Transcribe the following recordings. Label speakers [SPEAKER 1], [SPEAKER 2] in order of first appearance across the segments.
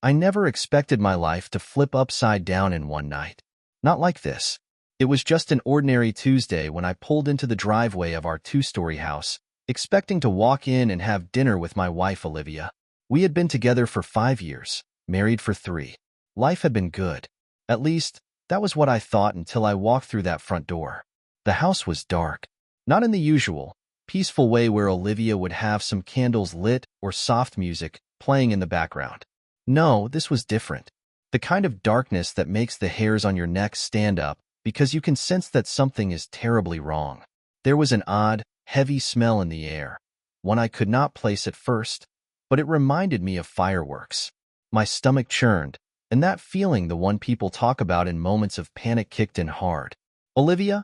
[SPEAKER 1] I never expected my life to flip upside down in one night. Not like this. It was just an ordinary Tuesday when I pulled into the driveway of our two-story house, expecting to walk in and have dinner with my wife, Olivia. We had been together for 5 years, married for 3. Life had been good. At least, that was what I thought until I walked through that front door. The house was dark. Not in the usual, peaceful way where Olivia would have some candles lit or soft music playing in the background. No, this was different. The kind of darkness that makes the hairs on your neck stand up because you can sense that something is terribly wrong. There was an odd, heavy smell in the air, one I could not place at first, but it reminded me of fireworks. My stomach churned, and that feeling the one people talk about in moments of panic kicked in hard. "Olivia?"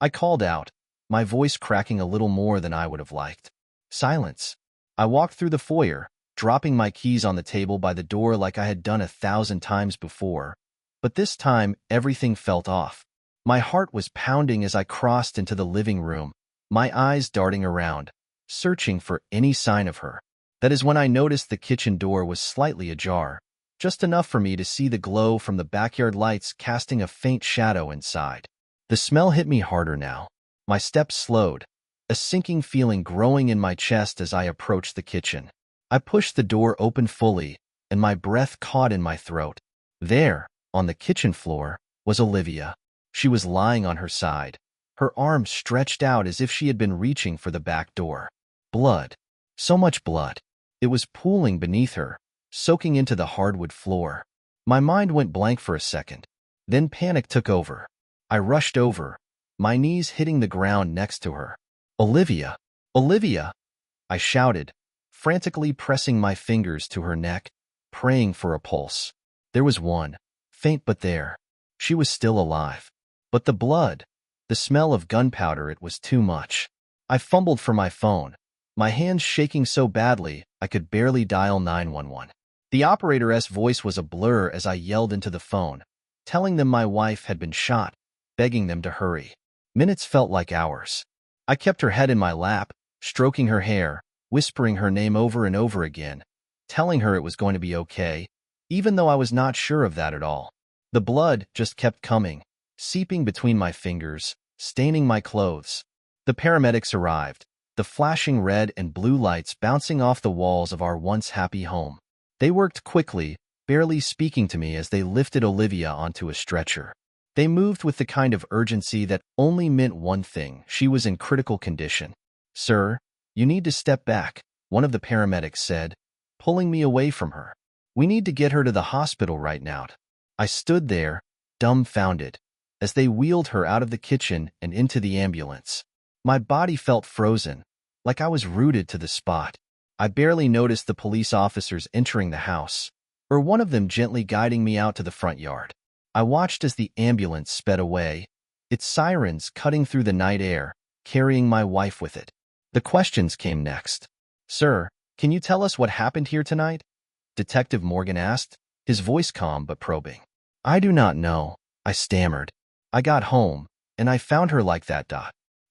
[SPEAKER 1] I called out, my voice cracking a little more than I would have liked. Silence. I walked through the foyer, dropping my keys on the table by the door like I had done 1,000 times before, but this time everything felt off. My heart was pounding as I crossed into the living room, my eyes darting around, searching for any sign of her. That is when I noticed the kitchen door was slightly ajar, just enough for me to see the glow from the backyard lights casting a faint shadow inside. The smell hit me harder now. My steps slowed, a sinking feeling growing in my chest as I approached the kitchen. I pushed the door open fully, and my breath caught in my throat. There, on the kitchen floor, was Olivia. She was lying on her side, her arms stretched out as if she had been reaching for the back door. Blood. So much blood. It was pooling beneath her, soaking into the hardwood floor. My mind went blank for a second. Then panic took over. I rushed over, my knees hitting the ground next to her. "Olivia! Olivia!" I shouted, frantically pressing my fingers to her neck, praying for a pulse. There was one, faint but there. She was still alive. But the blood, the smell of gunpowder, it was too much. I fumbled for my phone, my hands shaking so badly I could barely dial 911. The operator's voice was a blur as I yelled into the phone, telling them my wife had been shot, begging them to hurry. Minutes felt like hours. I kept her head in my lap, stroking her hair, whispering her name over and over again, telling her it was going to be okay, even though I was not sure of that at all. The blood just kept coming, seeping between my fingers, staining my clothes. The paramedics arrived, the flashing red and blue lights bouncing off the walls of our once happy home. They worked quickly, barely speaking to me as they lifted Olivia onto a stretcher. They moved with the kind of urgency that only meant one thing: she was in critical condition. "Sir, you need to step back," one of the paramedics said, pulling me away from her. "We need to get her to the hospital right now." I stood there, dumbfounded, as they wheeled her out of the kitchen and into the ambulance. My body felt frozen, like I was rooted to the spot. I barely noticed the police officers entering the house, or one of them gently guiding me out to the front yard. I watched as the ambulance sped away, its sirens cutting through the night air, carrying my wife with it. The questions came next. "Sir, can you tell us what happened here tonight?" Detective Morgan asked, his voice calm but probing. "I do not know," I stammered. "I got home, and I found her like that."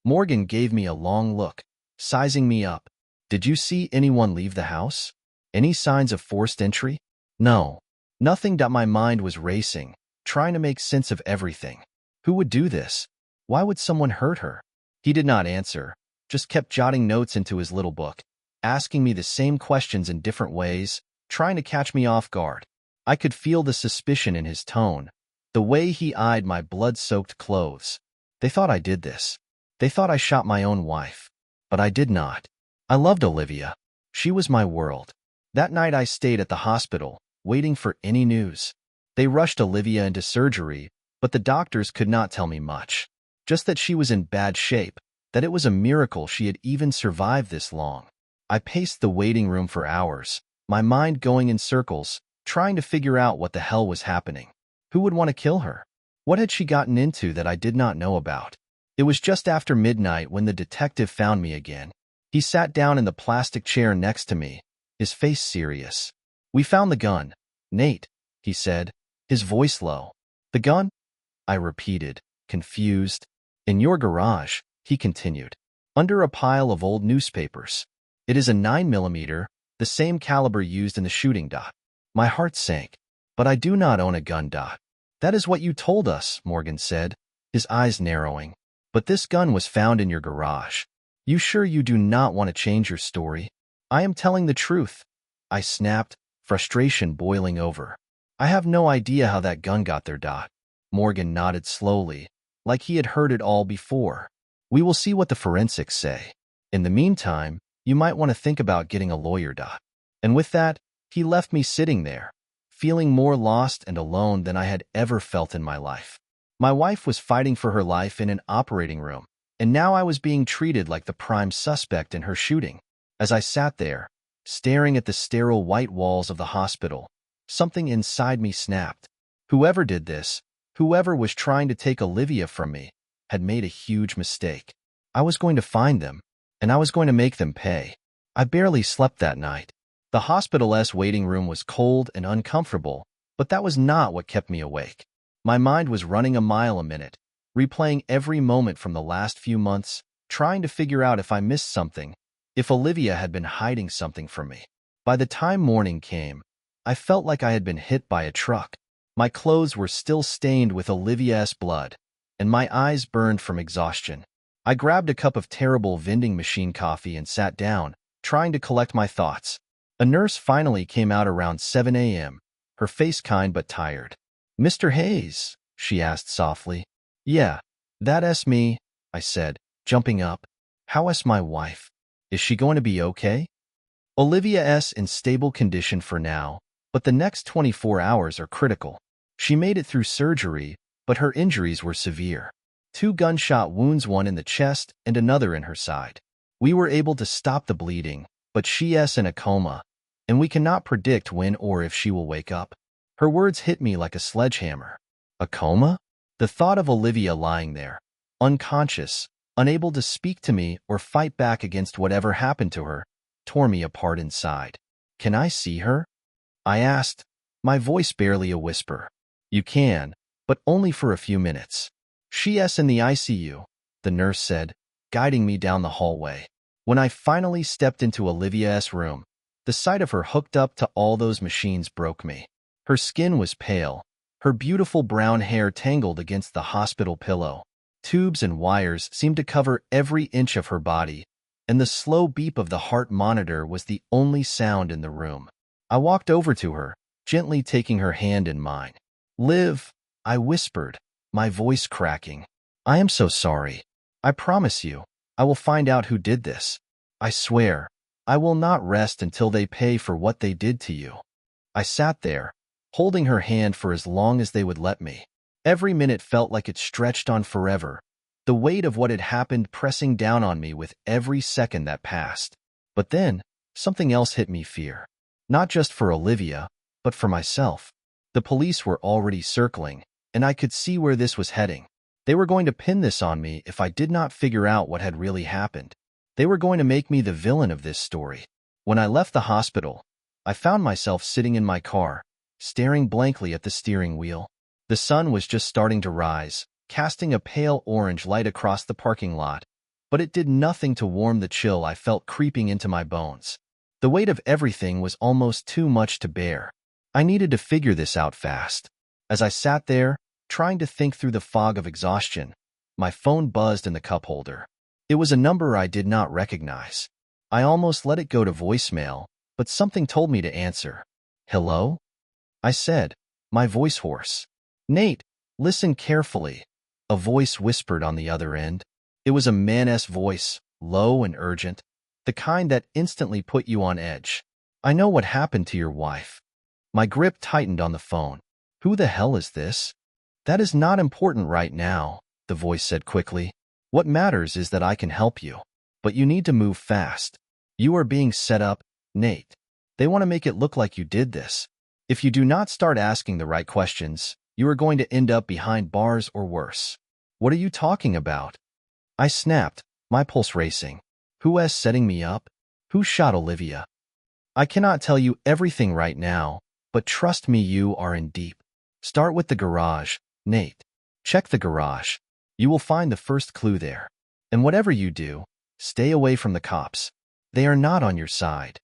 [SPEAKER 1] Morgan gave me a long look, sizing me up. "Did you see anyone leave the house? Any signs of forced entry?" "No. Nothing." My mind was racing, trying to make sense of everything. Who would do this? Why would someone hurt her? He did not answer, just kept jotting notes into his little book, asking me the same questions in different ways, trying to catch me off guard. I could feel the suspicion in his tone, the way he eyed my blood-soaked clothes. They thought I did this. They thought I shot my own wife. But I did not. I loved Olivia. She was my world. That night I stayed at the hospital, waiting for any news. They rushed Olivia into surgery, but the doctors could not tell me much. Just that she was in bad shape, that it was a miracle she had even survived this long. I paced the waiting room for hours, my mind going in circles, trying to figure out what the hell was happening. Who would want to kill her? What had she gotten into that I did not know about? It was just after midnight when the detective found me again. He sat down in the plastic chair next to me, his face serious. "We found the gun, Nate," he said, his voice low. "The gun?" I repeated, confused. "In your garage," he continued, "under a pile of old newspapers. It is a 9mm, the same caliber used in the shooting. My heart sank. But I do not own a gun. That is what you told us, Morgan said, his eyes narrowing. But this gun was found in your garage. You sure you do not want to change your story? I am telling the truth, I snapped, frustration boiling over. I have no idea how that gun got there. Morgan nodded slowly, like he had heard it all before. We will see what the forensics say. In the meantime, you might want to think about getting a lawyer. And with that, he left me sitting there, feeling more lost and alone than I had ever felt in my life. My wife was fighting for her life in an operating room, and now I was being treated like the prime suspect in her shooting. As I sat there, staring at the sterile white walls of the hospital, something inside me snapped. Whoever did this, whoever was trying to take Olivia from me, had made a huge mistake. I was going to find them, and I was going to make them pay. I barely slept that night. The hospital's waiting room was cold and uncomfortable, but that was not what kept me awake. My mind was running a mile a minute, replaying every moment from the last few months, trying to figure out if I missed something, if Olivia had been hiding something from me. By the time morning came, I felt like I had been hit by a truck. My clothes were still stained with Olivia's blood, and my eyes burned from exhaustion. I grabbed a cup of terrible vending machine coffee and sat down, trying to collect my thoughts. A nurse finally came out around 7 a.m., her face kind but tired. "Mr. Hayes?" she asked softly. "Yeah, that's me," I said, jumping up. "How's my wife? Is she going to be okay?" "Olivia's in stable condition for now, but the next 24 hours are critical. She made it through surgery, but her injuries were severe. 2 gunshot wounds, one in the chest and another in her side. We were able to stop the bleeding, but she's in a coma, and we cannot predict when or if she will wake up." Her words hit me like a sledgehammer. A coma? The thought of Olivia lying there, unconscious, unable to speak to me or fight back against whatever happened to her, tore me apart inside. "Can I see her?" I asked, my voice barely a whisper. "You can, but only for a few minutes. She's in the ICU, the nurse said, guiding me down the hallway. When I finally stepped into Olivia's room, the sight of her hooked up to all those machines broke me. Her skin was pale, her beautiful brown hair tangled against the hospital pillow. Tubes and wires seemed to cover every inch of her body, and the slow beep of the heart monitor was the only sound in the room. I walked over to her, gently taking her hand in mine. "Liv," I whispered, my voice cracking. "I am so sorry. I promise you, I will find out who did this. I swear, I will not rest until they pay for what they did to you." I sat there, holding her hand for as long as they would let me. Every minute felt like it stretched on forever, the weight of what had happened pressing down on me with every second that passed. But then, something else hit me: fear. Not just for Olivia, but for myself. The police were already circling, and I could see where this was heading. They were going to pin this on me if I did not figure out what had really happened. They were going to make me the villain of this story. When I left the hospital, I found myself sitting in my car, staring blankly at the steering wheel. The sun was just starting to rise, casting a pale orange light across the parking lot, but it did nothing to warm the chill I felt creeping into my bones. The weight of everything was almost too much to bear. I needed to figure this out fast. As I sat there, trying to think through the fog of exhaustion, my phone buzzed in the cup holder. It was a number I did not recognize. I almost let it go to voicemail, but something told me to answer. "Hello?" I said, my voice hoarse. "Nate, listen carefully," a voice whispered on the other end. It was a man's voice, low and urgent, the kind that instantly put you on edge. "I know what happened to your wife." My grip tightened on the phone. "Who the hell is this?" "That is not important right now," the voice said quickly. "What matters is that I can help you. But you need to move fast. You are being set up, Nate. They want to make it look like you did this. If you do not start asking the right questions, you are going to end up behind bars or worse." "What are you talking about?" I snapped, my pulse racing. "Who is setting me up? Who shot Olivia?" "I cannot tell you everything right now, but trust me, you are in deep. Start with the garage, Nate. Check the garage. You will find the first clue there. And whatever you do, stay away from the cops. They are not on your side."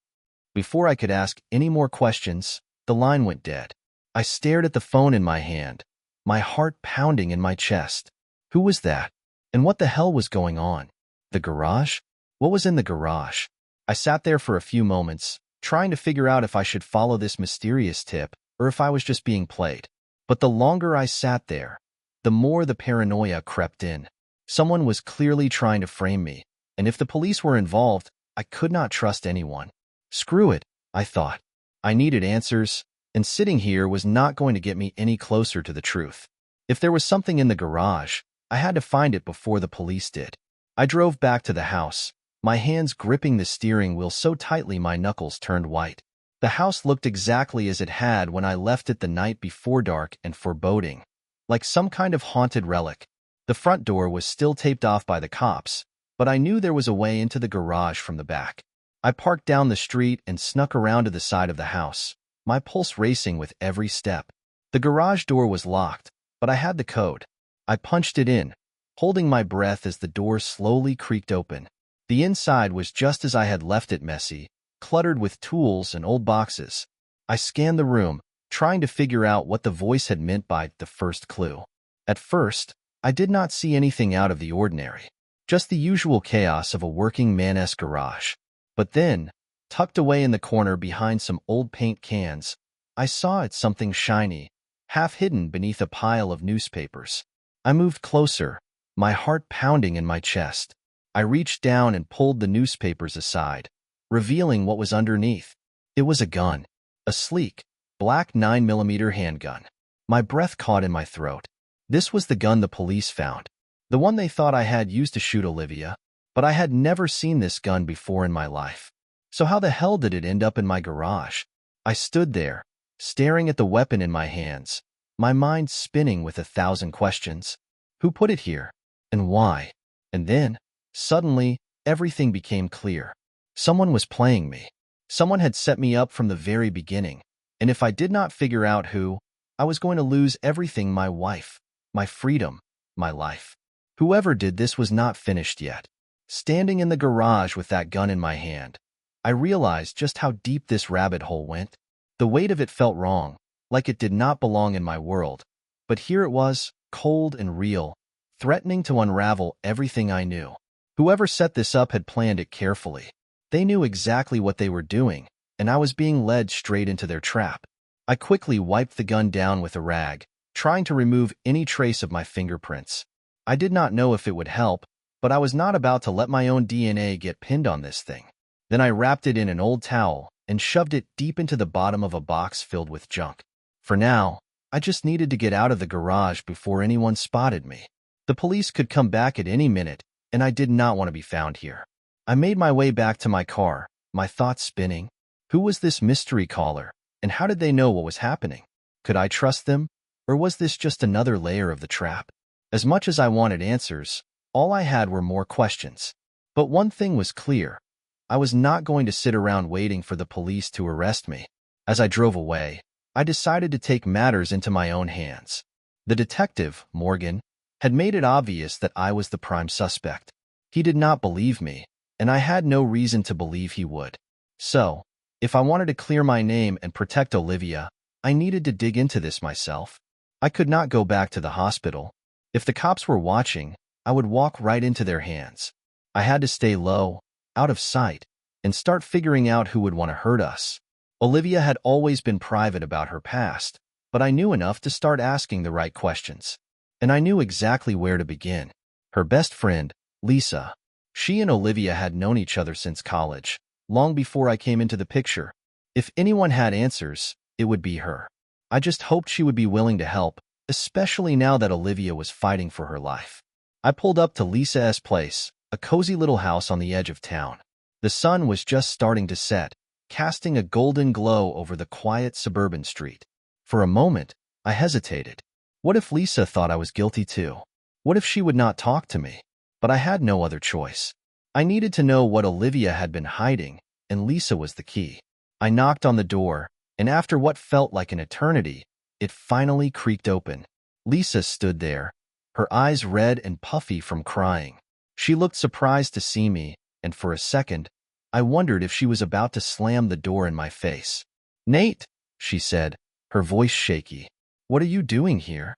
[SPEAKER 1] Before I could ask any more questions, The line went dead. I stared at the phone in my hand, my heart pounding in my chest. Who was that? And what the hell was going on? The garage? What was in the garage? I sat there for a few moments, trying to figure out if I should follow this mysterious tip or if I was just being played. But the longer I sat there, the more the paranoia crept in. Someone was clearly trying to frame me, and if the police were involved, I could not trust anyone. Screw it, I thought. I needed answers, and sitting here was not going to get me any closer to the truth. If there was something in the garage, I had to find it before the police did. I drove back to the house, my hands gripping the steering wheel so tightly my knuckles turned white. The house looked exactly as it had when I left it the night before, dark and foreboding, like some kind of haunted relic. The front door was still taped off by the cops, but I knew there was a way into the garage from the back. I parked down the street and snuck around to the side of the house, my pulse racing with every step. The garage door was locked, but I had the code. I punched it in, holding my breath as the door slowly creaked open. The inside was just as I had left it, messy, cluttered with tools and old boxes. I scanned the room, trying to figure out what the voice had meant by the first clue. At first, I did not see anything out of the ordinary, just the usual chaos of a working man's garage. But then, tucked away in the corner behind some old paint cans, I saw it, something shiny, half hidden beneath a pile of newspapers. I moved closer, my heart pounding in my chest. I reached down and pulled the newspapers aside, revealing what was underneath. It was a gun, a sleek, black 9mm handgun. My breath caught in my throat. This was the gun the police found, the one they thought I had used to shoot Olivia, but I had never seen this gun before in my life. So how the hell did it end up in my garage? I stood there, staring at the weapon in my hands, my mind spinning with 1,000 questions. Who put it here? And why? And then, suddenly, everything became clear. Someone was playing me. Someone had set me up from the very beginning, and if I did not figure out who, I was going to lose everything: my wife, my freedom, my life. Whoever did this was not finished yet. Standing in the garage with that gun in my hand, I realized just how deep this rabbit hole went. The weight of it felt wrong, like it did not belong in my world. But here it was, cold and real, threatening to unravel everything I knew. Whoever set this up had planned it carefully. They knew exactly what they were doing, and I was being led straight into their trap. I quickly wiped the gun down with a rag, trying to remove any trace of my fingerprints. I did not know if it would help, but I was not about to let my own DNA get pinned on this thing. Then I wrapped it in an old towel and shoved it deep into the bottom of a box filled with junk. For now, I just needed to get out of the garage before anyone spotted me. The police could come back at any minute, and I did not want to be found here. I made my way back to my car, my thoughts spinning. Who was this mystery caller, and how did they know what was happening? Could I trust them, or was this just another layer of the trap? As much as I wanted answers, all I had were more questions. But one thing was clear: I was not going to sit around waiting for the police to arrest me. As I drove away, I decided to take matters into my own hands. The detective, Morgan, had made it obvious that I was the prime suspect. He did not believe me, and I had no reason to believe he would. So, if I wanted to clear my name and protect Olivia, I needed to dig into this myself. I could not go back to the hospital. If the cops were watching, I would walk right into their hands. I had to stay low, out of sight, and start figuring out who would want to hurt us. Olivia had always been private about her past, but I knew enough to start asking the right questions. And I knew exactly where to begin. Her best friend, Lisa. She and Olivia had known each other since college, long before I came into the picture. If anyone had answers, it would be her. I just hoped she would be willing to help, especially now that Olivia was fighting for her life. I pulled up to Lisa's place, a cozy little house on the edge of town. The sun was just starting to set, casting a golden glow over the quiet suburban street. For a moment, I hesitated. What if Lisa thought I was guilty too? What if she would not talk to me? But I had no other choice. I needed to know what Olivia had been hiding, and Lisa was the key. I knocked on the door, and after what felt like an eternity, it finally creaked open. Lisa stood there, her eyes red and puffy from crying. She looked surprised to see me, and for a second, I wondered if she was about to slam the door in my face. "Nate!" she said, her voice shaky. What are you doing here?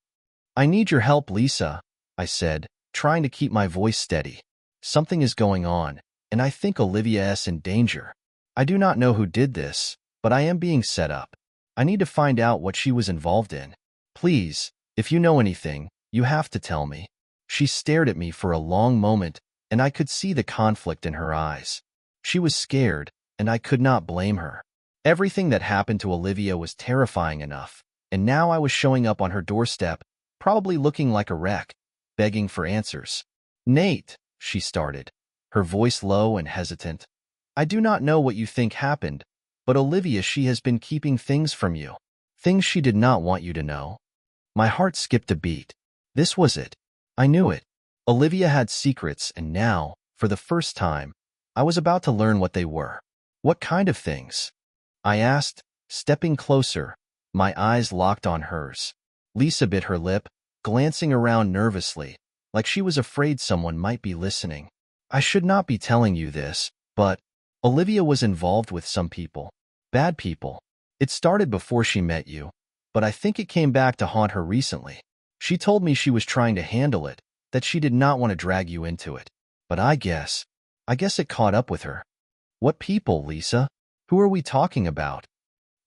[SPEAKER 1] I need your help, Lisa, I said, trying to keep my voice steady. Something is going on, and I think Olivia is in danger. I do not know who did this, but I am being set up. I need to find out what she was involved in. Please, if you know anything, you have to tell me. She stared at me for a long moment, and I could see the conflict in her eyes. She was scared, and I could not blame her. Everything that happened to Olivia was terrifying enough, and now I was showing up on her doorstep, probably looking like a wreck, begging for answers. Nate, she started, her voice low and hesitant. I do not know what you think happened, but Olivia, she has been keeping things from you. Things she did not want you to know. My heart skipped a beat. This was it. I knew it. Olivia had secrets, and now, for the first time, I was about to learn what they were. What kind of things? I asked, stepping closer, my eyes locked on hers. Lisa bit her lip, glancing around nervously, like she was afraid someone might be listening. I should not be telling you this, but Olivia was involved with some people. Bad people. It started before she met you, but I think it came back to haunt her recently. She told me she was trying to handle it, that she did not want to drag you into it. But I guess it caught up with her. What people, Lisa? Who are we talking about?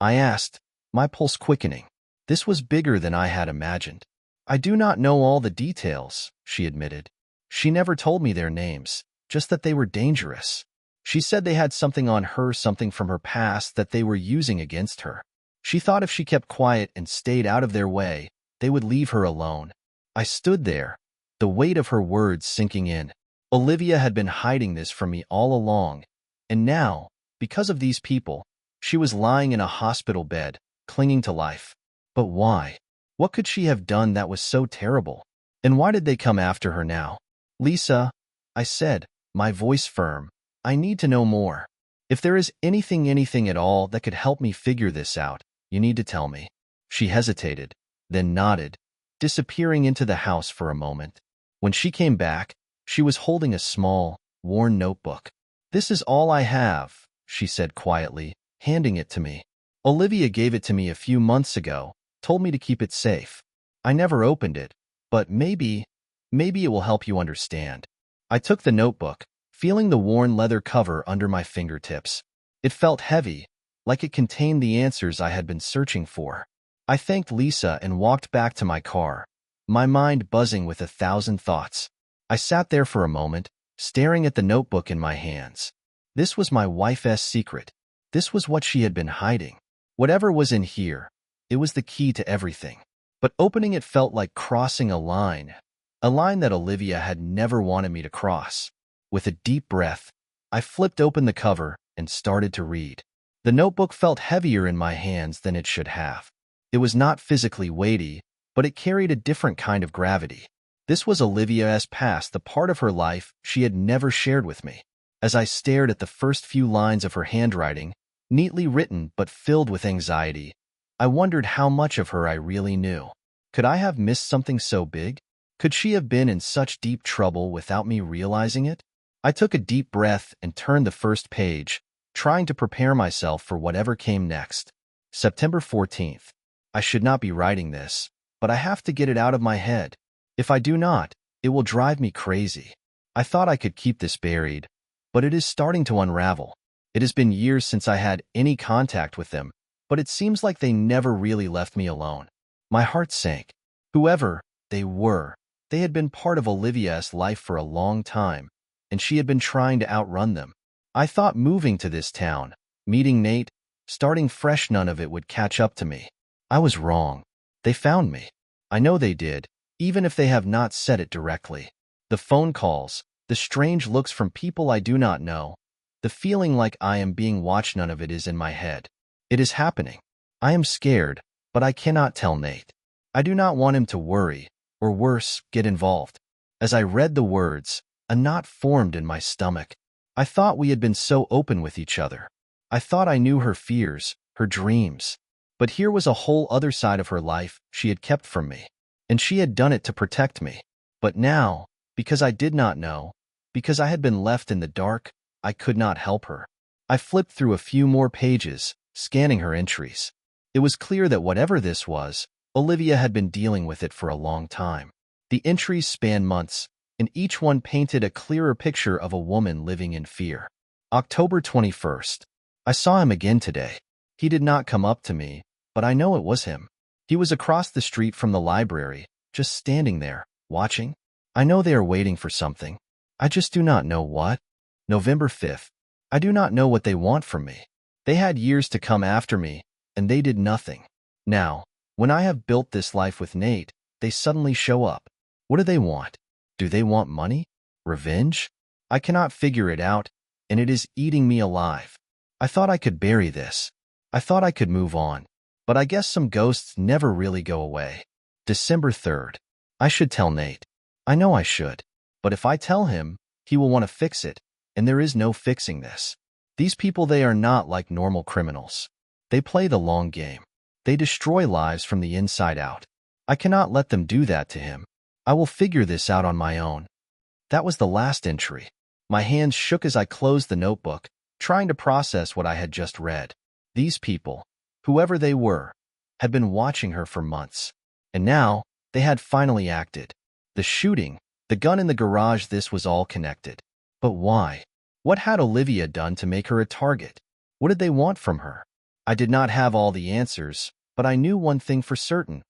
[SPEAKER 1] I asked, my pulse quickening. This was bigger than I had imagined. I do not know all the details, she admitted. She never told me their names, just that they were dangerous. She said they had something on her, something from her past that they were using against her. She thought if she kept quiet and stayed out of their way, they would leave her alone. I stood there, the weight of her words sinking in. Olivia had been hiding this from me all along, and now, because of these people, she was lying in a hospital bed, clinging to life. But why? What could she have done that was so terrible? And why did they come after her now? Lisa, I said, my voice firm, I need to know more. If there is anything at all that could help me figure this out, you need to tell me. She hesitated, then nodded, disappearing into the house for a moment. When she came back, she was holding a small, worn notebook. This is all I have, she said quietly, handing it to me. Olivia gave it to me a few months ago, told me to keep it safe. I never opened it, but maybe it will help you understand. I took the notebook, feeling the worn leather cover under my fingertips. It felt heavy, like it contained the answers I had been searching for. I thanked Lisa and walked back to my car, my mind buzzing with 1,000 thoughts. I sat there for a moment, staring at the notebook in my hands. This was my wife's secret. This was what she had been hiding. Whatever was in here, it was the key to everything. But opening it felt like crossing a line that Olivia had never wanted me to cross. With a deep breath, I flipped open the cover and started to read. The notebook felt heavier in my hands than it should have. It was not physically weighty, but it carried a different kind of gravity. This was Olivia's past, the part of her life she had never shared with me. As I stared at the first few lines of her handwriting, neatly written but filled with anxiety, I wondered how much of her I really knew. Could I have missed something so big? Could she have been in such deep trouble without me realizing it? I took a deep breath and turned the first page, trying to prepare myself for whatever came next. September 14th. I should not be writing this, but I have to get it out of my head. If I do not, it will drive me crazy. I thought I could keep this buried, but it is starting to unravel. It has been years since I had any contact with them, but it seems like they never really left me alone. My heart sank. Whoever they were, they had been part of Olivia's life for a long time, and she had been trying to outrun them. I thought moving to this town, meeting Nate, starting fresh, none of it would catch up to me. I was wrong. They found me. I know they did, even if they have not said it directly. The phone calls, the strange looks from people I do not know, the feeling like I am being watched, none of it is in my head. It is happening. I am scared, but I cannot tell Nate. I do not want him to worry, or worse, get involved. As I read the words, a knot formed in my stomach. I thought we had been so open with each other. I thought I knew her fears, her dreams. But here was a whole other side of her life she had kept from me. And she had done it to protect me. But now, because I did not know, because I had been left in the dark, I could not help her. I flipped through a few more pages, scanning her entries. It was clear that whatever this was, Olivia had been dealing with it for a long time. The entries spanned months, and each one painted a clearer picture of a woman living in fear. October 21st. I saw him again today. He did not come up to me, but I know it was him. He was across the street from the library, just standing there, watching. I know they are waiting for something. I just do not know what. November 5th. I do not know what they want from me. They had years to come after me, and they did nothing. Now, when I have built this life with Nate, they suddenly show up. What do they want? Do they want money? Revenge? I cannot figure it out, and it is eating me alive. I thought I could bury this. I thought I could move on. But I guess some ghosts never really go away. December 3rd. I should tell Nate. I know I should. But if I tell him, he will want to fix it, and there is no fixing this. These people, they are not like normal criminals. They play the long game. They destroy lives from the inside out. I cannot let them do that to him. I will figure this out on my own. That was the last entry. My hands shook as I closed the notebook, trying to process what I had just read. These people, whoever they were, had been watching her for months. And now, they had finally acted. The shooting, the gun in the garage, this was all connected. But why? What had Olivia done to make her a target? What did they want from her? I did not have all the answers, but I knew one thing for certain.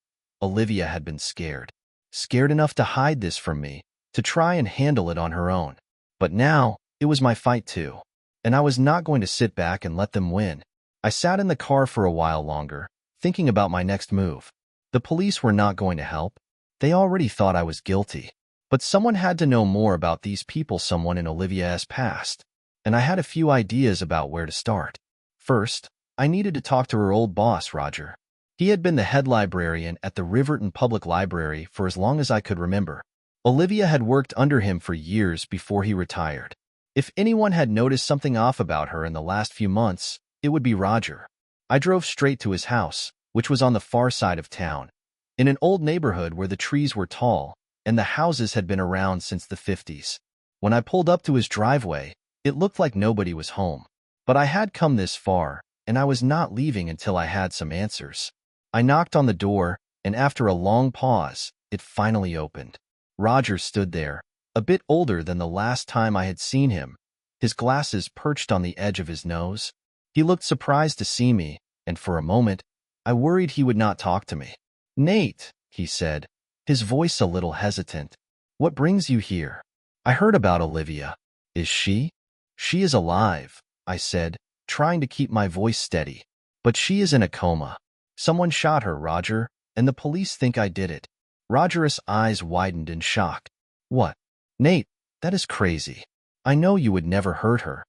[SPEAKER 1] Olivia had been scared. Scared enough to hide this from me, to try and handle it on her own. But now, it was my fight too. And I was not going to sit back and let them win. I sat in the car for a while longer, thinking about my next move. The police were not going to help. They already thought I was guilty. But someone had to know more about these people, someone in Olivia's past. And I had a few ideas about where to start. First, I needed to talk to her old boss, Roger. He had been the head librarian at the Riverton Public Library for as long as I could remember. Olivia had worked under him for years before he retired. If anyone had noticed something off about her in the last few months, it would be Roger. I drove straight to his house, which was on the far side of town, in an old neighborhood where the trees were tall and the houses had been around since the 50s. When I pulled up to his driveway, it looked like nobody was home. But I had come this far, and I was not leaving until I had some answers. I knocked on the door, and after a long pause, it finally opened. Roger stood there, a bit older than the last time I had seen him, his glasses perched on the edge of his nose. He looked surprised to see me, and for a moment, I worried he would not talk to me. "Nate," he said, his voice a little hesitant. "What brings you here? I heard about Olivia. Is she?" "She is alive," I said, trying to keep my voice steady. "But she is in a coma. Someone shot her, Roger, and the police think I did it." Roger's eyes widened in shock. "What? Nate, that is crazy. I know you would never hurt her."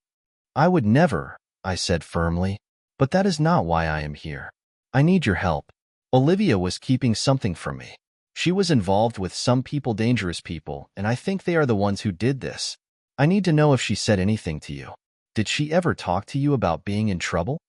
[SPEAKER 1] "I would never," I said firmly, "but that is not why I am here. I need your help. Olivia was keeping something from me. She was involved with some people, dangerous people, and I think they are the ones who did this. I need to know if she said anything to you. Did she ever talk to you about being in trouble?"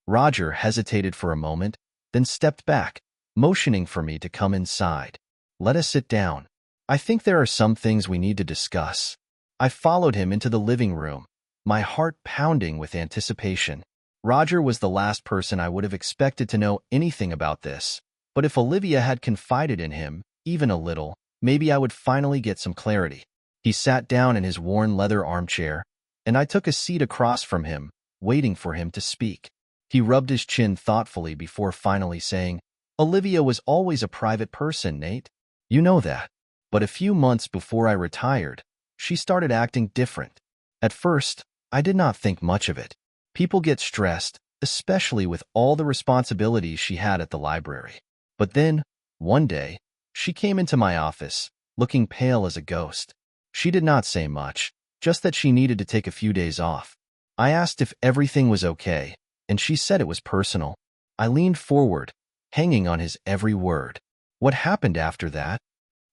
[SPEAKER 1] Roger hesitated for a moment, then stepped back, motioning for me to come inside. "Let us sit down. I think there are some things we need to discuss." I followed him into the living room, my heart pounding with anticipation. Roger was the last person I would have expected to know anything about this, but if Olivia had confided in him, even a little, maybe I would finally get some clarity. He sat down in his worn leather armchair, and I took a seat across from him, waiting for him to speak. He rubbed his chin thoughtfully before finally saying, "Olivia was always a private person, Nate. You know that. But a few months before I retired, she started acting different. At first, I did not think much of it. People get stressed, especially with all the responsibilities she had at the library. But then, one day, she came into my office, looking pale as a ghost. She did not say much, just that she needed to take a few days off. I asked if everything was okay, and she said it was personal. I leaned forward, hanging on his every word. What happened after that?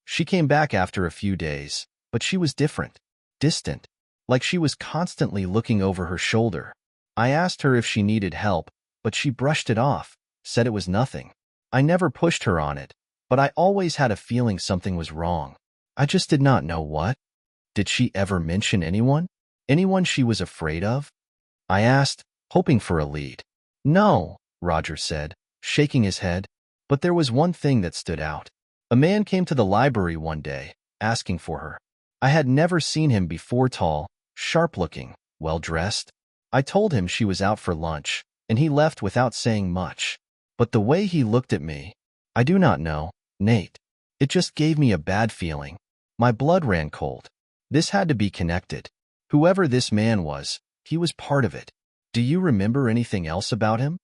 [SPEAKER 1] She came back after a few days, but she was different, distant, like she was constantly looking over her shoulder. I asked her if she needed help, but she brushed it off, said it was nothing. I never pushed her on it, but I always had a feeling something was wrong. I just did not know what. Did she ever mention anyone? Anyone she was afraid of? I asked, hoping for a lead. "No," Roger said. shaking his head. But there was one thing that stood out. A man came to the library one day, asking for her. I had never seen him before, tall, sharp-looking, well-dressed. I told him she was out for lunch, and he left without saying much. But the way he looked at me, I do not know, Nate. It just gave me a bad feeling. My blood ran cold. This had to be connected. Whoever this man was, he was part of it. Do you remember anything else about him?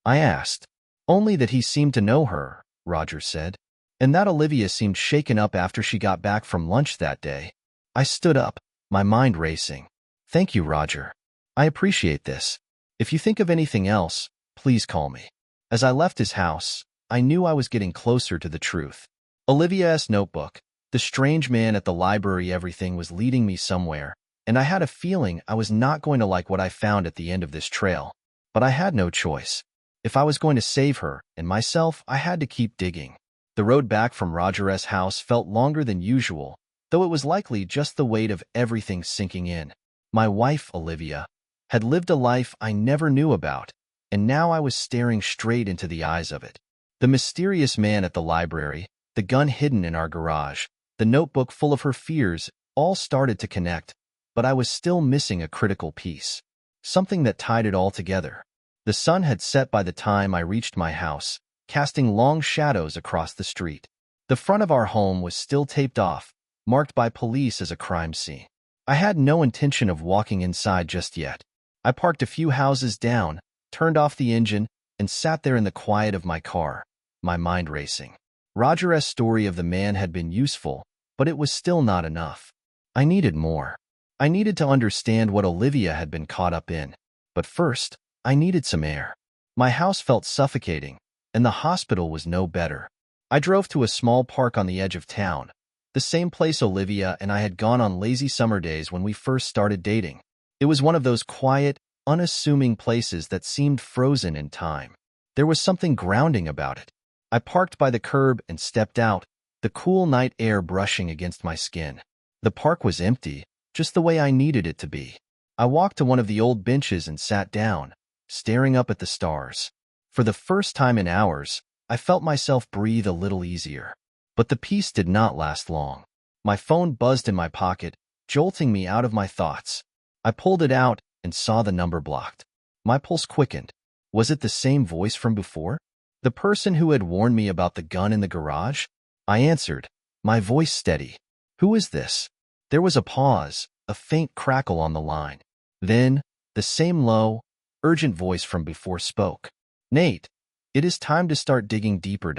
[SPEAKER 1] I asked. Only that he seemed to know her, Roger said, and that Olivia seemed shaken up after she got back from lunch that day. I stood up, my mind racing. Thank you, Roger. I appreciate this. If you think of anything else, please call me. As I left his house, I knew I was getting closer to the truth. Olivia's notebook, the strange man at the library, everything was leading me somewhere, and I had a feeling I was not going to like what I found at the end of this trail. But I had no choice. If I was going to save her and myself, I had to keep digging. The road back from Roger's house felt longer than usual, though it was likely just the weight of everything sinking in. My wife, Olivia, had lived a life I never knew about, and now I was staring straight into the eyes of it. The mysterious man at the library, the gun hidden in our garage, the notebook full of her fears, all started to connect, but I was still missing a critical piece. Something that tied it all together. The sun had set by the time I reached my house, casting long shadows across the street. The front of our home was still taped off, marked by police as a crime scene. I had no intention of walking inside just yet. I parked a few houses down, turned off the engine, and sat there in the quiet of my car, my mind racing. Roger's story of the man had been useful, but it was still not enough. I needed more. I needed to understand what Olivia had been caught up in. But first, I needed some air. My house felt suffocating, and the hospital was no better. I drove to a small park on the edge of town, the same place Olivia and I had gone on lazy summer days when we first started dating. It was one of those quiet, unassuming places that seemed frozen in time. There was something grounding about it. I parked by the curb and stepped out, the cool night air brushing against my skin. The park was empty, just the way I needed it to be. I walked to one of the old benches and sat down, staring up at the stars. For the first time in hours, I felt myself breathe a little easier. But the peace did not last long. My phone buzzed in my pocket, jolting me out of my thoughts. I pulled it out and saw the number blocked. My pulse quickened. Was it the same voice from before? The person who had warned me about the gun in the garage? I answered, my voice steady. Who is this? There was a pause, a faint crackle on the line. Then, the same low, urgent voice from before spoke. Nate, it is time to start digging deeper.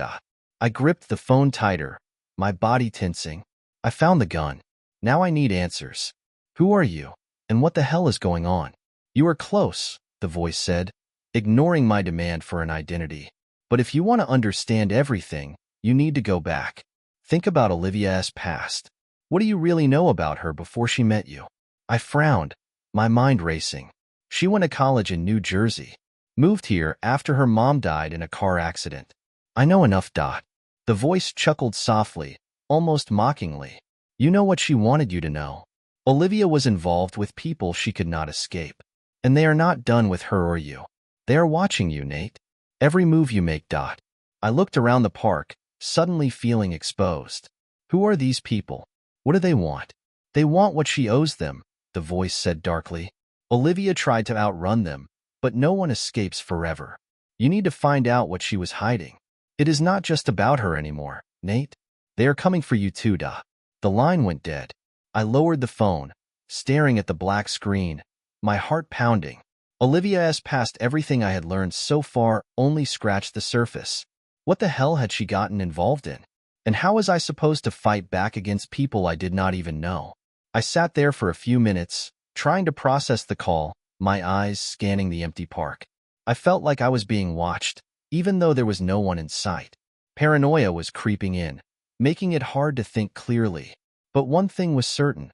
[SPEAKER 1] I gripped the phone tighter, my body tensing. I found the gun. Now I need answers. Who are you? And what the hell is going on? You are close, the voice said, ignoring my demand for an identity. But if you want to understand everything, you need to go back. Think about Olivia's past. What do you really know about her before she met you? I frowned, my mind racing. She went to college in New Jersey. Moved here after her mom died in a car accident. I know enough. The voice chuckled softly, almost mockingly. You know what she wanted you to know. Olivia was involved with people she could not escape. And they are not done with her or you. They are watching you, Nate. Every move you make. I looked around the park, suddenly feeling exposed. Who are these people? What do they want? They want what she owes them, the voice said darkly. Olivia tried to outrun them, but no one escapes forever. You need to find out what she was hiding. It is not just about her anymore, Nate. They are coming for you too. The line went dead. I lowered the phone, staring at the black screen, my heart pounding. Olivia's past, everything I had learned so far, only scratched the surface. What the hell had she gotten involved in? And how was I supposed to fight back against people I did not even know? I sat there for a few minutes, trying to process the call, my eyes scanning the empty park. I felt like I was being watched, even though there was no one in sight. Paranoia was creeping in, making it hard to think clearly. But one thing was certain.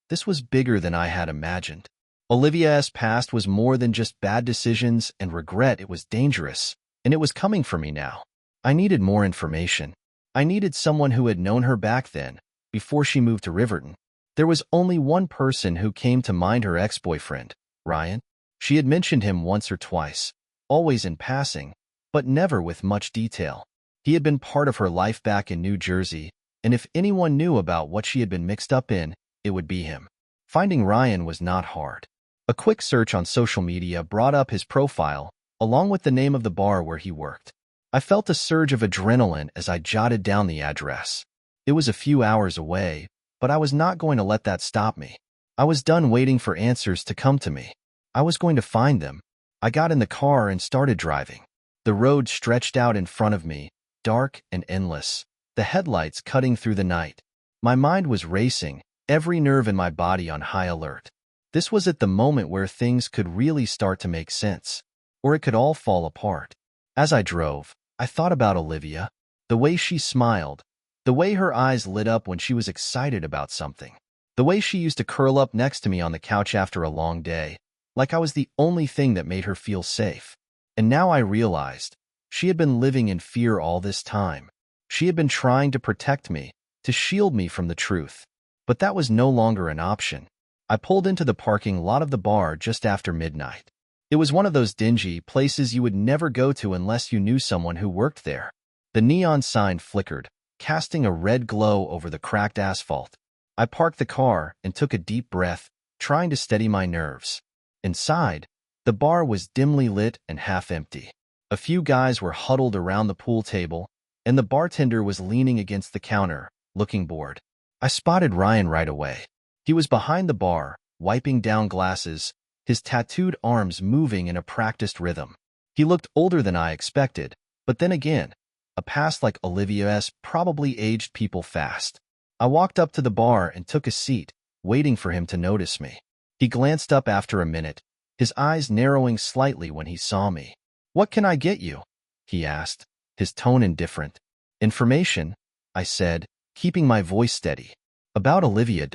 [SPEAKER 1] This was bigger than I had imagined. Olivia's past was more than just bad decisions and regret. It was dangerous, and it was coming for me now. I needed more information. I needed someone who had known her back then, before she moved to Riverton. There was only one person who came to mind, her ex-boyfriend, Ryan. She had mentioned him once or twice, always in passing, but never with much detail. He had been part of her life back in New Jersey, and if anyone knew about what she had been mixed up in, it would be him. Finding Ryan was not hard. A quick search on social media brought up his profile, along with the name of the bar where he worked. I felt a surge of adrenaline as I jotted down the address. It was a few hours away, but I was not going to let that stop me. I was done waiting for answers to come to me. I was going to find them. I got in the car and started driving. The road stretched out in front of me, dark and endless, the headlights cutting through the night. My mind was racing, every nerve in my body on high alert. This was at the moment where things could really start to make sense, or it could all fall apart. As I drove, I thought about Olivia, the way she smiled, the way her eyes lit up when she was excited about something, the way she used to curl up next to me on the couch after a long day, like I was the only thing that made her feel safe. And now I realized, she had been living in fear all this time. She had been trying to protect me, to shield me from the truth. But that was no longer an option. I pulled into the parking lot of the bar just after midnight. It was one of those dingy places you would never go to unless you knew someone who worked there. The neon sign flickered, casting a red glow over the cracked asphalt. I parked the car and took a deep breath, trying to steady my nerves. Inside, the bar was dimly lit and half empty. A few guys were huddled around the pool table, and the bartender was leaning against the counter, looking bored. I spotted Ryan right away. He was behind the bar, wiping down glasses, his tattooed arms moving in a practiced rhythm. He looked older than I expected, but then again, a past like Olivia's probably aged people fast. I walked up to the bar and took a seat, waiting for him to notice me. He glanced up after a minute, his eyes narrowing slightly when he saw me. "What can I get you?" he asked, his tone indifferent. "Information," I said, keeping my voice steady. "About Olivia.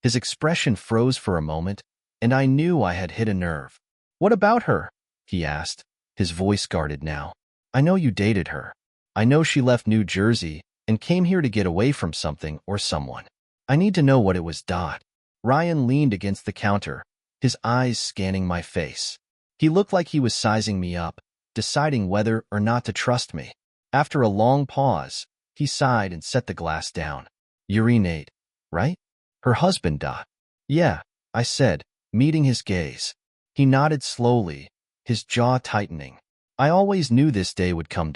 [SPEAKER 1] His expression froze for a moment, and I knew I had hit a nerve. "What about her?" he asked, his voice guarded now. "I know you dated her. I know she left New Jersey and came here to get away from something or someone. I need to know what it was. Ryan leaned against the counter, his eyes scanning my face. He looked like he was sizing me up, deciding whether or not to trust me. After a long pause, he sighed and set the glass down. "You're Nate, right? Her husband. "Yeah," I said, meeting his gaze. He nodded slowly, his jaw tightening. "I always knew this day would come.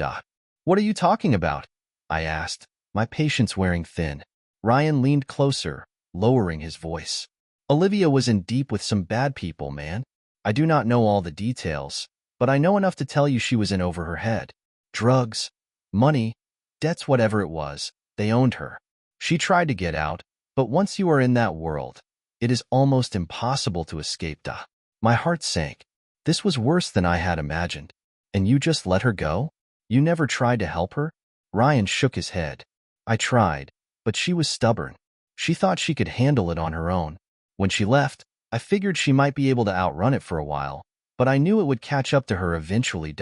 [SPEAKER 1] "What are you talking about?" I asked, my patience wearing thin. Ryan leaned closer, lowering his voice. "Olivia was in deep with some bad people, man. I do not know all the details, but I know enough to tell you she was in over her head. Drugs, money, debts, whatever it was, they owned her. She tried to get out, but once you are in that world, it is almost impossible to escape. My heart sank. This was worse than I had imagined. "And you just let her go? You never tried to help her?" Ryan shook his head. "I tried, but she was stubborn. She thought she could handle it on her own. When she left, I figured she might be able to outrun it for a while, but I knew it would catch up to her eventually.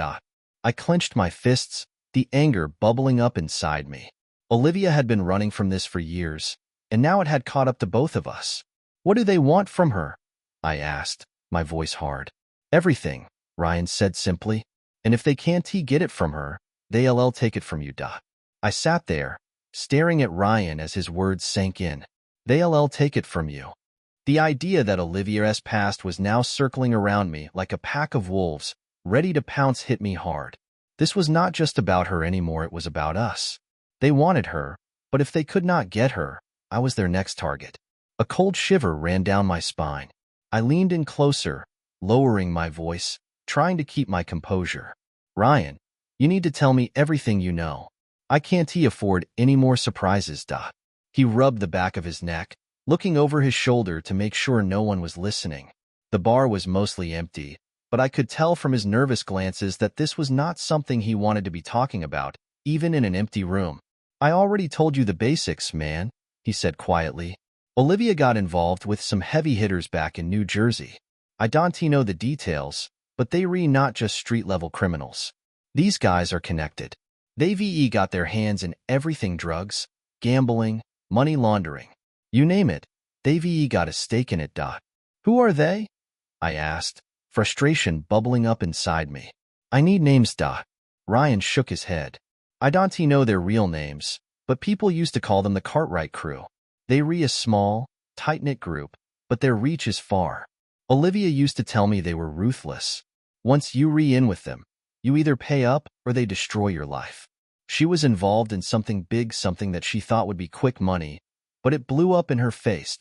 [SPEAKER 1] I clenched my fists, the anger bubbling up inside me. Olivia had been running from this for years, and now it had caught up to both of us. "What do they want from her?" I asked, my voice hard. "Everything," Ryan said simply. "And if they can't get it from her, they'll take it from you. I sat there, staring at Ryan as his words sank in. "They'll take it from you." The idea that Olivia's past was now circling around me like a pack of wolves, ready to pounce, hit me hard. This was not just about her anymore, it was about us. They wanted her, but if they could not get her, I was their next target. A cold shiver ran down my spine. I leaned in closer, lowering my voice, trying to keep my composure. "Ryan, you need to tell me everything you know. I can't afford any more surprises. He rubbed the back of his neck, looking over his shoulder to make sure no one was listening. The bar was mostly empty, but I could tell from his nervous glances that this was not something he wanted to be talking about, even in an empty room. "I already told you the basics, man," he said quietly. "Olivia got involved with some heavy hitters back in New Jersey. I don't know the details, but they not just street-level criminals. These guys are connected. They've got their hands in everything: drugs, gambling, money laundering. You name it, they've got a stake in it. "Who are they?" I asked, frustration bubbling up inside me. "I need names. Ryan shook his head. I don't know their real names, but people used to call them the Cartwright crew. They re a small, tight-knit group, but their reach is far. Olivia used to tell me they were ruthless. Once you re-in with them, you either pay up or they destroy your life. She was involved in something big, something that she thought would be quick money, but it blew up in her face.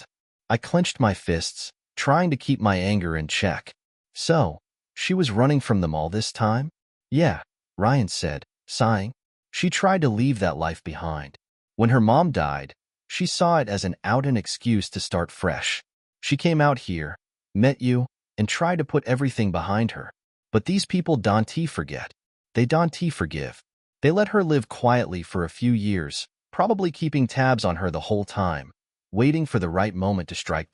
[SPEAKER 1] I clenched my fists, trying to keep my anger in check. So, she was running from them all this time? Yeah, Ryan said, sighing. She tried to leave that life behind. When her mom died, she saw it as an out-and excuse to start fresh. She came out here, met you, and tried to put everything behind her. But these people don't forget. They don't forgive. They let her live quietly for a few years, probably keeping tabs on her the whole time, waiting for the right moment to strike.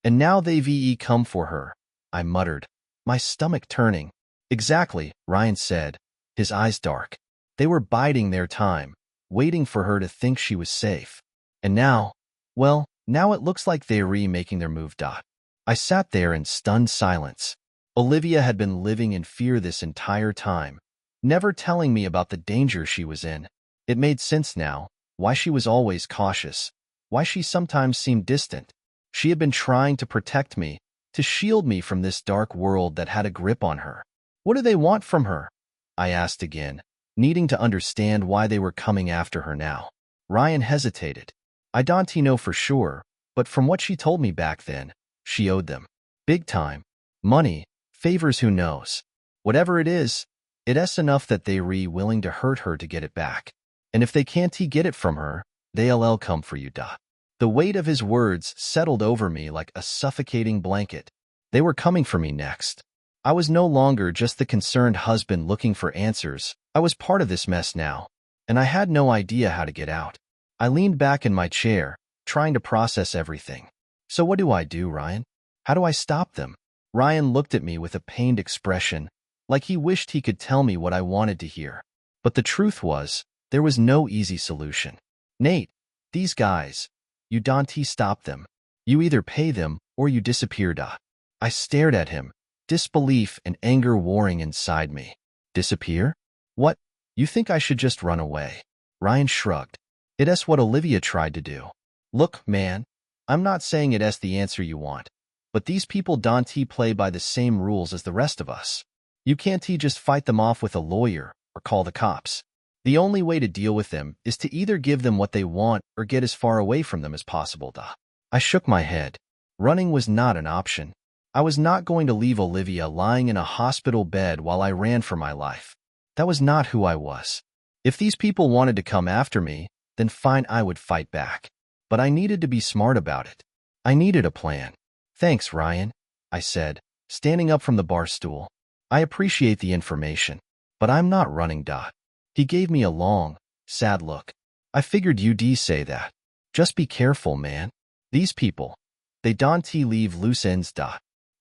[SPEAKER 1] And now they've come for her, I muttered, my stomach turning. Exactly, Ryan said, his eyes dark. They were biding their time, waiting for her to think she was safe. And now, well, now it looks like they're making their move. I sat there in stunned silence. Olivia had been living in fear this entire time, never telling me about the danger she was in. It made sense now, why she was always cautious, why she sometimes seemed distant. She had been trying to protect me, to shield me from this dark world that had a grip on her. What do they want from her? I asked again, needing to understand why they were coming after her now. Ryan hesitated. I don't know for sure, but from what she told me back then, she owed them. Big time. Money, favors, who knows. Whatever it is, it's enough that they're willing to hurt her to get it back. And if they can't get it from her, they'll come for you. The weight of his words settled over me like a suffocating blanket. They were coming for me next. I was no longer just the concerned husband looking for answers. I was part of this mess now, and I had no idea how to get out. I leaned back in my chair, trying to process everything. So what do I do, Ryan? How do I stop them? Ryan looked at me with a pained expression, like he wished he could tell me what I wanted to hear. But the truth was, there was no easy solution. Nate, these guys, you don't stop them. You either pay them or you disappear. I stared at him, disbelief and anger warring inside me. Disappear? What? You think I should just run away? Ryan shrugged. It's what Olivia tried to do. Look, man, I'm not saying it's the answer you want, but these people don't play by the same rules as the rest of us. You can't just fight them off with a lawyer or call the cops. The only way to deal with them is to either give them what they want or get as far away from them as possible. I shook my head. Running was not an option. I was not going to leave Olivia lying in a hospital bed while I ran for my life. That was not who I was. If these people wanted to come after me, then fine, I would fight back. But I needed to be smart about it. I needed a plan. Thanks, Ryan, I said, standing up from the bar stool. I appreciate the information, but I'm not running. He gave me a long, sad look. I figured you'd say that. Just be careful, man. These people, they don't leave loose ends.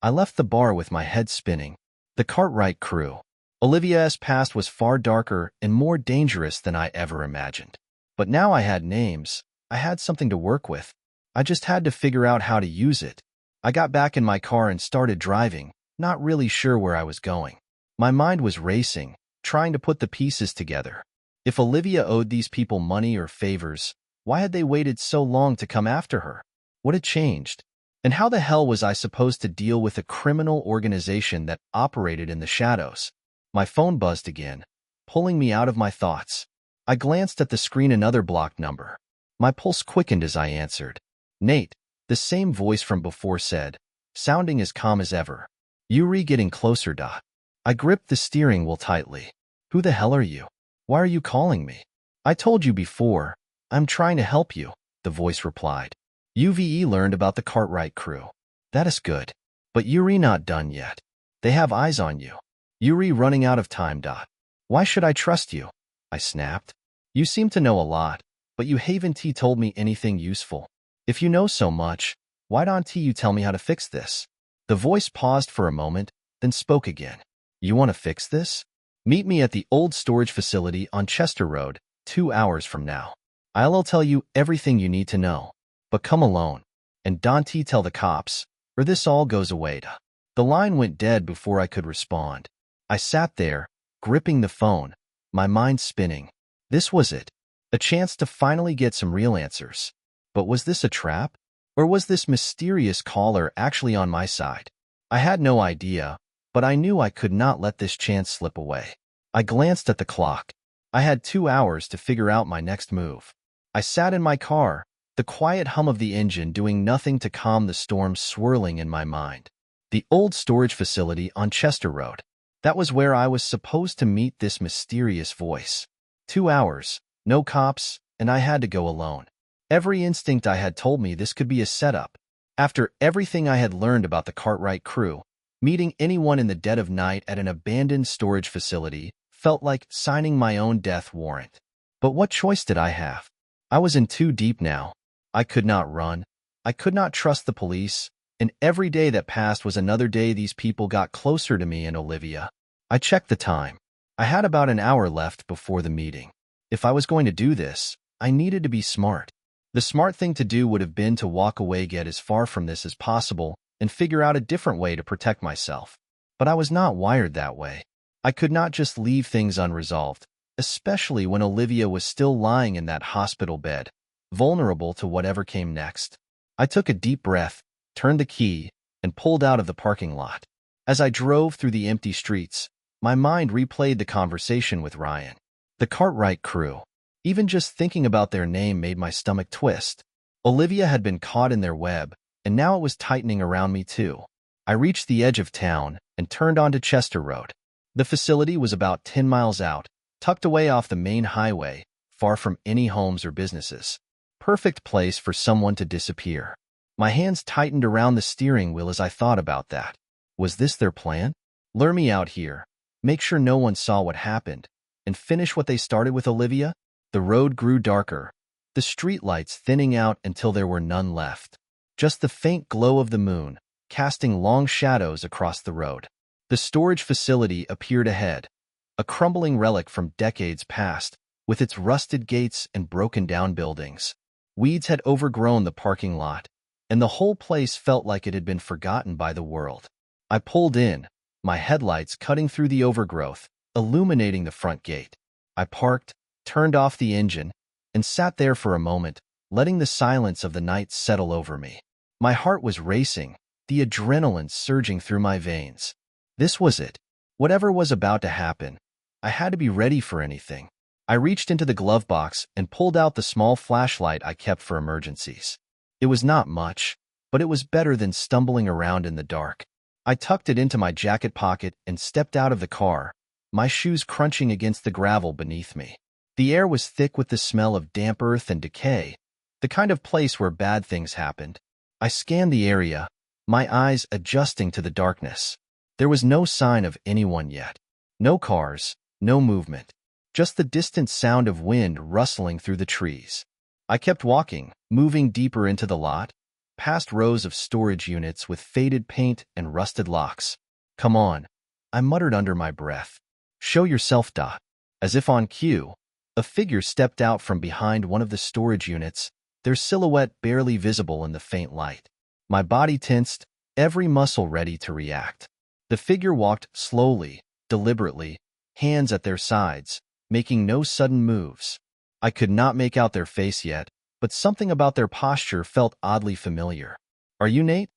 [SPEAKER 1] I left the bar with my head spinning. The Cartwright crew. Olivia's past was far darker and more dangerous than I ever imagined. But now I had names. I had something to work with. I just had to figure out how to use it. I got back in my car and started driving, not really sure where I was going. My mind was racing, trying to put the pieces together. If Olivia owed these people money or favors, why had they waited so long to come after her? What had changed? And how the hell was I supposed to deal with a criminal organization that operated in the shadows? My phone buzzed again, pulling me out of my thoughts. I glanced at the screen, another blocked number. My pulse quickened as I answered. Nate, the same voice from before said, sounding as calm as ever. Yuri, getting closer. I gripped the steering wheel tightly. Who the hell are you? Why are you calling me? I told you before. I'm trying to help you, the voice replied. You've learned about the Cartwright crew. That is good. But Yuri not done yet. They have eyes on you. Yuri running out of time. Why should I trust you? I snapped. You seem to know a lot, but you haven't told me anything useful. If you know so much, why don't you tell me how to fix this? The voice paused for a moment, then spoke again. You want to fix this? Meet me at the old storage facility on Chester Road, 2 hours from now. I'll tell you everything you need to know. But come alone, and don't tell the cops, or this all goes away. The line went dead before I could respond. I sat there, gripping the phone, my mind spinning. This was it. A chance to finally get some real answers. But was this a trap? Or was this mysterious caller actually on my side? I had no idea, but I knew I could not let this chance slip away. I glanced at the clock. I had 2 hours to figure out my next move. I sat in my car, the quiet hum of the engine doing nothing to calm the storm swirling in my mind. The old storage facility on Chester Road. That was where I was supposed to meet this mysterious voice. 2 hours, no cops, and I had to go alone. Every instinct I had told me this could be a setup. After everything I had learned about the Cartwright crew, meeting anyone in the dead of night at an abandoned storage facility felt like signing my own death warrant. But what choice did I have? I was in too deep now. I could not run. I could not trust the police, and every day that passed was another day these people got closer to me and Olivia. I checked the time. I had about an hour left before the meeting. If I was going to do this, I needed to be smart. The smart thing to do would have been to walk away, get as far from this as possible, and figure out a different way to protect myself. But I was not wired that way. I could not just leave things unresolved, especially when Olivia was still lying in that hospital bed, vulnerable to whatever came next. I took a deep breath, turned the key, and pulled out of the parking lot. As I drove through the empty streets, my mind replayed the conversation with Ryan. The Cartwright crew. Even just thinking about their name made my stomach twist. Olivia had been caught in their web, and now it was tightening around me too. I reached the edge of town and turned onto Chester Road. The facility was about 10 miles out, tucked away off the main highway, far from any homes or businesses. Perfect place for someone to disappear. My hands tightened around the steering wheel as I thought about that. Was this their plan? Lure me out here, make sure no one saw what happened, and finish what they started with Olivia? The road grew darker, the streetlights thinning out until there were none left. Just the faint glow of the moon, casting long shadows across the road. The storage facility appeared ahead, a crumbling relic from decades past, with its rusted gates and broken-down buildings. Weeds had overgrown the parking lot, and the whole place felt like it had been forgotten by the world. I pulled in, my headlights cutting through the overgrowth, illuminating the front gate. I parked, turned off the engine, and sat there for a moment, letting the silence of the night settle over me. My heart was racing, the adrenaline surging through my veins. This was it. Whatever was about to happen, I had to be ready for anything. I reached into the glove box and pulled out the small flashlight I kept for emergencies. It was not much, but it was better than stumbling around in the dark. I tucked it into my jacket pocket and stepped out of the car, my shoes crunching against the gravel beneath me. The air was thick with the smell of damp earth and decay, the kind of place where bad things happened. I scanned the area, my eyes adjusting to the darkness. There was no sign of anyone yet. No cars, no movement, just the distant sound of wind rustling through the trees. I kept walking, moving deeper into the lot, past rows of storage units with faded paint and rusted locks. "Come on," I muttered under my breath. "Show yourself, Dot." As if on cue, a figure stepped out from behind one of the storage units, their silhouette barely visible in the faint light. My body tensed, every muscle ready to react. The figure walked slowly, deliberately, hands at their sides, making no sudden moves. I could not make out their face yet, but something about their posture felt oddly familiar. "Are you Nate?"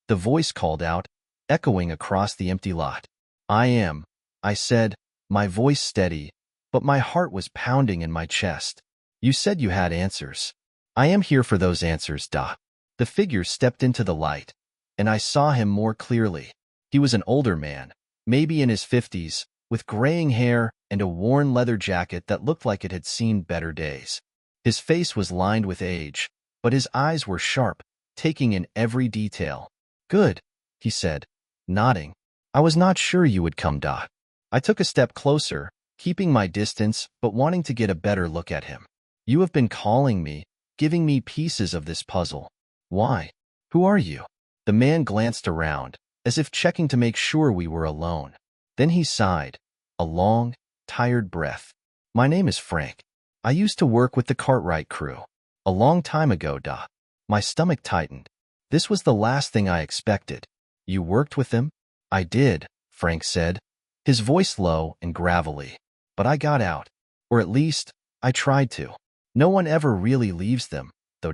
[SPEAKER 1] The voice called out, echoing across the empty lot. "I am," I said, my voice steady, but my heart was pounding in my chest. "You said you had answers." "I am here for those answers, Dot." The figure stepped into the light, and I saw him more clearly. He was an older man, maybe in his 50s, with graying hair and a worn leather jacket that looked like it had seen better days. His face was lined with age, but his eyes were sharp, taking in every detail. "Good," he said, nodding. "I was not sure you would come, Dot." I took a step closer, keeping my distance but wanting to get a better look at him. "You have been calling me, giving me pieces of this puzzle. Why? Who are you?" The man glanced around, as if checking to make sure we were alone. Then he sighed, a long, tired breath. "My name is Frank. I used to work with the Cartwright crew. A long time ago, Dot." My stomach tightened. This was the last thing I expected. "You worked with them?" "I did," Frank said, his voice low and gravelly. But I got out. Or at least, I tried to. No one ever really leaves them, though.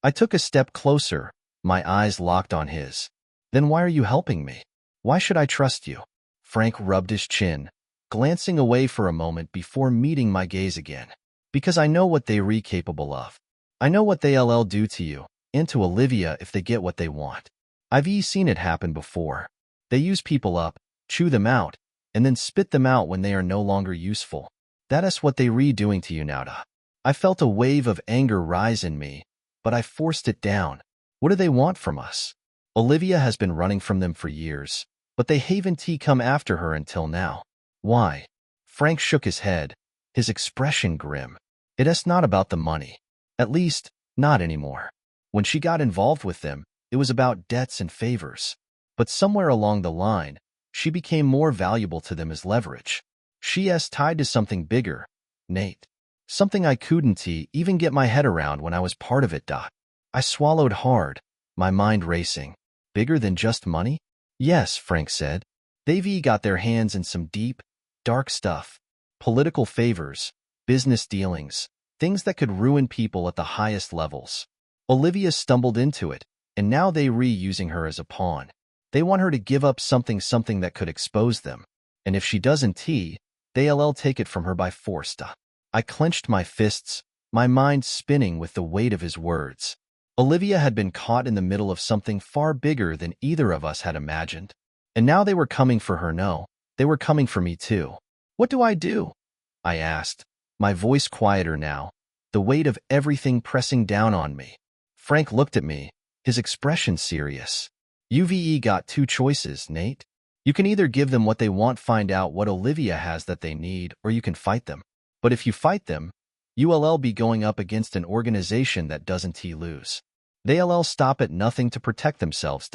[SPEAKER 1] I took a step closer, my eyes locked on his. Then why are you helping me? Why should I trust you? Frank rubbed his chin, glancing away for a moment before meeting my gaze again. Because I know what they're capable of. I know what they'll do to you, and to Olivia if they get what they want. I've seen it happen before. They use people up, chew them out, and then spit them out when they are no longer useful. That's what they're doing to you now. I felt a wave of anger rise in me, but I forced it down. What do they want from us? Olivia has been running from them for years, but they haven't come after her until now. Why? Frank shook his head, his expression grim. It's not about the money. At least, not anymore. When she got involved with them, it was about debts and favors. But somewhere along the line, she became more valuable to them as leverage. She's tied to something bigger, Nate. Something I couldn't even get my head around when I was part of it. I swallowed hard, my mind racing. Bigger than just money? Yes, Frank said. They've got their hands in some deep, dark stuff. Political favors, business dealings, things that could ruin people at the highest levels. Olivia stumbled into it, and now they're using her as a pawn. They want her to give up something that could expose them. And if she doesn't, they'll take it from her by force. I clenched my fists, my mind spinning with the weight of his words. Olivia had been caught in the middle of something far bigger than either of us had imagined. And now they were coming for her. No, they were coming for me too. What do I do? I asked, my voice quieter now, the weight of everything pressing down on me. Frank looked at me, his expression serious. You've got two choices, Nate. You can either give them what they want, find out what Olivia has that they need, or you can fight them. But if you fight them, you'll be going up against an organization that doesn't lose. They'll stop at nothing to protect themselves.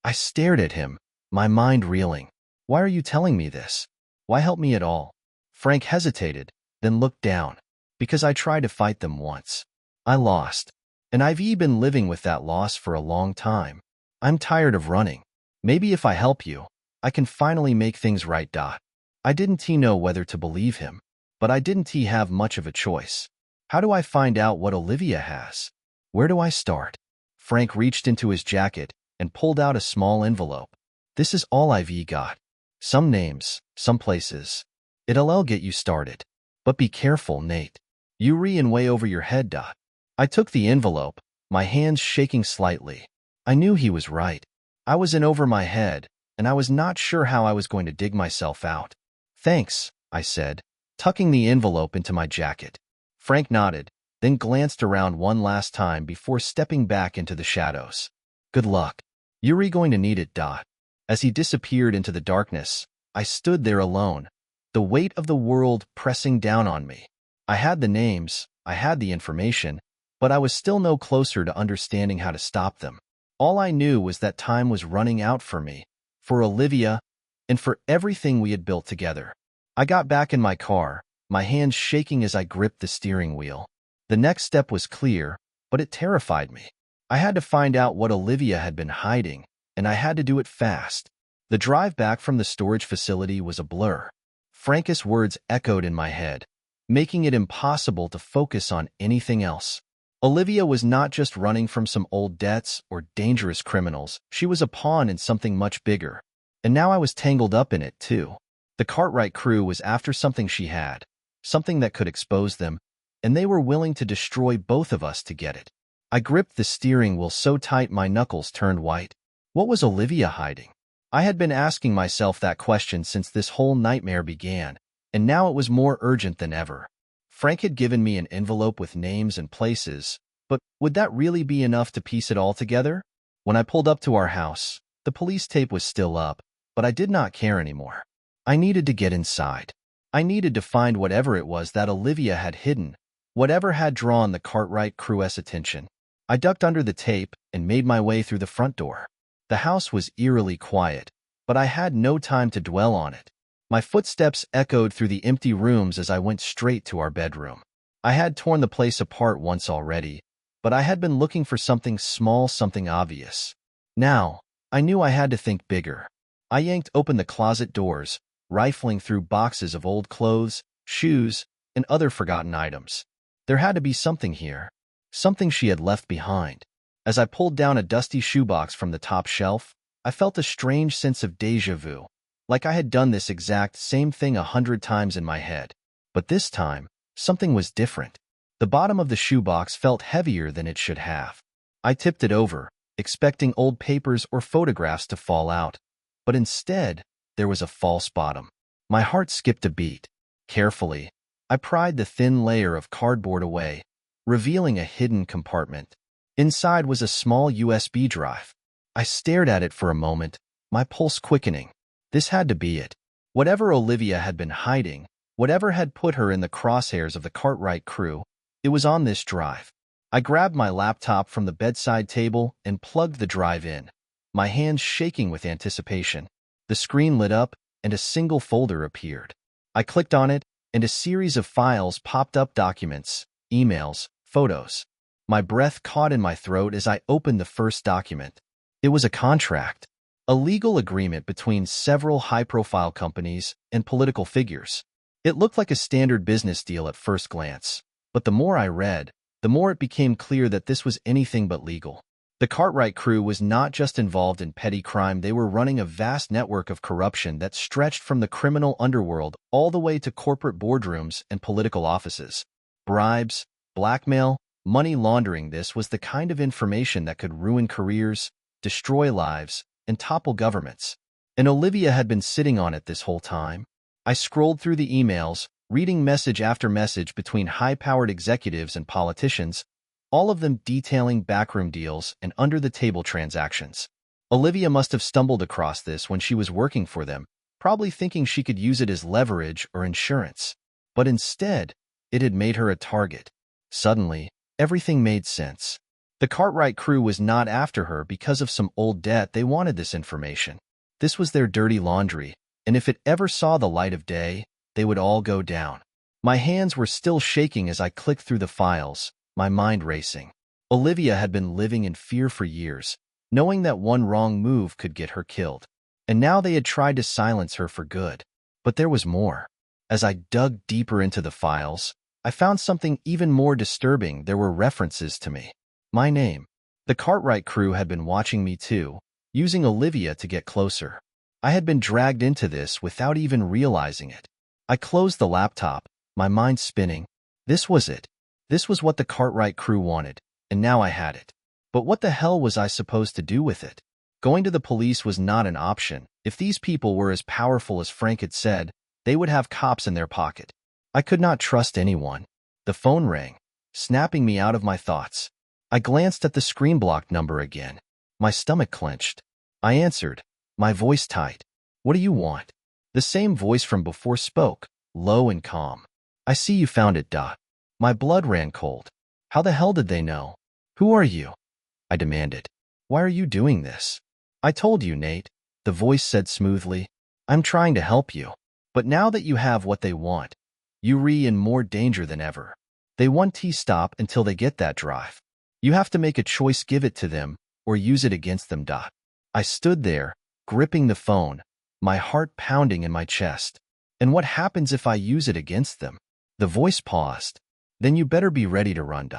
[SPEAKER 1] I stared at him, my mind reeling. Why are you telling me this? Why help me at all? Frank hesitated, then looked down. Because I tried to fight them once. I lost. And I've been living with that loss for a long time. I'm tired of running. Maybe if I help you, I can finally make things right. I didn't know whether to believe him, but I didn't have much of a choice. How do I find out what Olivia has? Where do I start? Frank reached into his jacket and pulled out a small envelope. This is all I've got. Some names, some places. It'll get you started. But be careful, Nate. You're in way over your head. I took the envelope, my hands shaking slightly. I knew he was right. I was in over my head, and I was not sure how I was going to dig myself out. Thanks, I said, tucking the envelope into my jacket. Frank nodded, then glanced around one last time before stepping back into the shadows. Good luck. You're going to need it. As he disappeared into the darkness, I stood there alone, the weight of the world pressing down on me. I had the names, I had the information, but I was still no closer to understanding how to stop them. All I knew was that time was running out for me, for Olivia, and for everything we had built together. I got back in my car, my hands shaking as I gripped the steering wheel. The next step was clear, but it terrified me. I had to find out what Olivia had been hiding, and I had to do it fast. The drive back from the storage facility was a blur. Frank's words echoed in my head, making it impossible to focus on anything else. Olivia was not just running from some old debts or dangerous criminals. She was a pawn in something much bigger. And now I was tangled up in it, too. The Cartwright crew was after something she had, something that could expose them, and they were willing to destroy both of us to get it. I gripped the steering wheel so tight my knuckles turned white. What was Olivia hiding? I had been asking myself that question since this whole nightmare began, and now it was more urgent than ever. Frank had given me an envelope with names and places, but would that really be enough to piece it all together? When I pulled up to our house, the police tape was still up, but I did not care anymore. I needed to get inside. I needed to find whatever it was that Olivia had hidden, whatever had drawn the Cartwright crew's attention. I ducked under the tape and made my way through the front door. The house was eerily quiet, but I had no time to dwell on it. My footsteps echoed through the empty rooms as I went straight to our bedroom. I had torn the place apart once already, but I had been looking for something small, something obvious. Now, I knew I had to think bigger. I yanked open the closet doors, rifling through boxes of old clothes, shoes, and other forgotten items. There had to be something here, something she had left behind. As I pulled down a dusty shoebox from the top shelf, I felt a strange sense of déjà vu, like I had done this exact same thing 100 times in my head. But this time, something was different. The bottom of the shoebox felt heavier than it should have. I tipped it over, expecting old papers or photographs to fall out. But instead, there was a false bottom. My heart skipped a beat. Carefully, I pried the thin layer of cardboard away, revealing a hidden compartment. Inside was a small USB drive. I stared at it for a moment, my pulse quickening. This had to be it. Whatever Olivia had been hiding, whatever had put her in the crosshairs of the Cartwright crew, it was on this drive. I grabbed my laptop from the bedside table and plugged the drive in, my hands shaking with anticipation. The screen lit up, and a single folder appeared. I clicked on it, and a series of files popped up: documents, emails, photos. My breath caught in my throat as I opened the first document. It was a contract, a legal agreement between several high-profile companies and political figures. It looked like a standard business deal at first glance, but the more I read, the more it became clear that this was anything but legal. The Cartwright crew was not just involved in petty crime, they were running a vast network of corruption that stretched from the criminal underworld all the way to corporate boardrooms and political offices. Bribes, blackmail, money laundering — this was the kind of information that could ruin careers, destroy lives, and topple governments. And Olivia had been sitting on it this whole time. I scrolled through the emails, reading message after message between high-powered executives and politicians, all of them detailing backroom deals and under-the-table transactions. Olivia must have stumbled across this when she was working for them, probably thinking she could use it as leverage or insurance. But instead, it had made her a target. Suddenly, everything made sense. The Cartwright crew was not after her because of some old debt. They wanted this information. This was their dirty laundry, and if it ever saw the light of day, they would all go down. My hands were still shaking as I clicked through the files, my mind racing. Olivia had been living in fear for years, knowing that one wrong move could get her killed. And now they had tried to silence her for good. But there was more. As I dug deeper into the files, I found something even more disturbing. There were references to me. My name. The Cartwright crew had been watching me too, using Olivia to get closer. I had been dragged into this without even realizing it. I closed the laptop, my mind spinning. This was it. This was what the Cartwright crew wanted, and now I had it. But what the hell was I supposed to do with it? Going to the police was not an option. If these people were as powerful as Frank had said, they would have cops in their pocket. I could not trust anyone. The phone rang, snapping me out of my thoughts. I glanced at the screen-blocked number again. My stomach clenched. I answered, my voice tight. What do you want? The same voice from before spoke, low and calm. I see you found it. My blood ran cold. How the hell did they know? Who are you? I demanded. Why are you doing this? I told you, Nate, the voice said smoothly. I'm trying to help you. But now that you have what they want, you're in more danger than ever. They want to stop until they get that drive. You have to make a choice: give it to them or use it against them. I stood there, gripping the phone, my heart pounding in my chest. And what happens if I use it against them? The voice paused. Then you better be ready to run.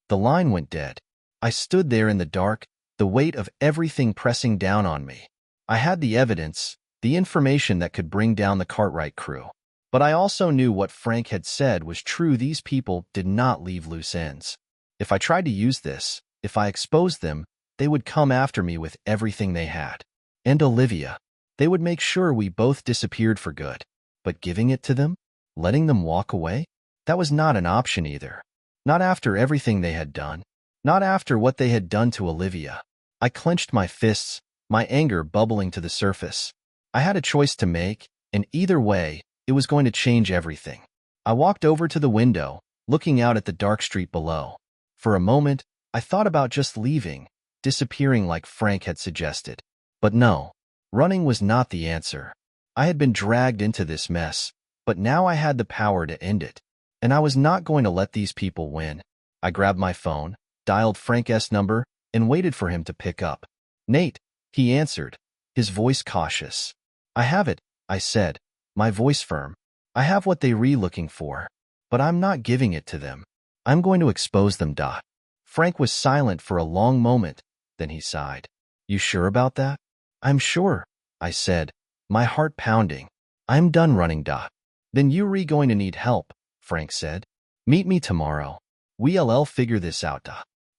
[SPEAKER 1] The line went dead. I stood there in the dark, the weight of everything pressing down on me. I had the evidence, the information that could bring down the Cartwright crew. But I also knew what Frank had said was true: these people did not leave loose ends. If I tried to use this, if I exposed them, they would come after me with everything they had. And Olivia. They would make sure we both disappeared for good. But giving it to them? Letting them walk away? That was not an option either. Not after everything they had done. Not after what they had done to Olivia. I clenched my fists, my anger bubbling to the surface. I had a choice to make, and either way, it was going to change everything. I walked over to the window, looking out at the dark street below. For a moment, I thought about just leaving, disappearing like Frank had suggested. But no, running was not the answer. I had been dragged into this mess, but now I had the power to end it. And I was not going to let these people win. I grabbed my phone, dialed Frank's number, and waited for him to pick up. Nate, he answered, his voice cautious. I have it, I said, my voice firm. I have what they re looking for, but I'm not giving it to them. I'm going to expose them. Frank was silent for a long moment, then he sighed. You sure about that? I'm sure, I said, my heart pounding. I'm done running. Then you re going to need help, Frank said. Meet me tomorrow. We'll figure this out.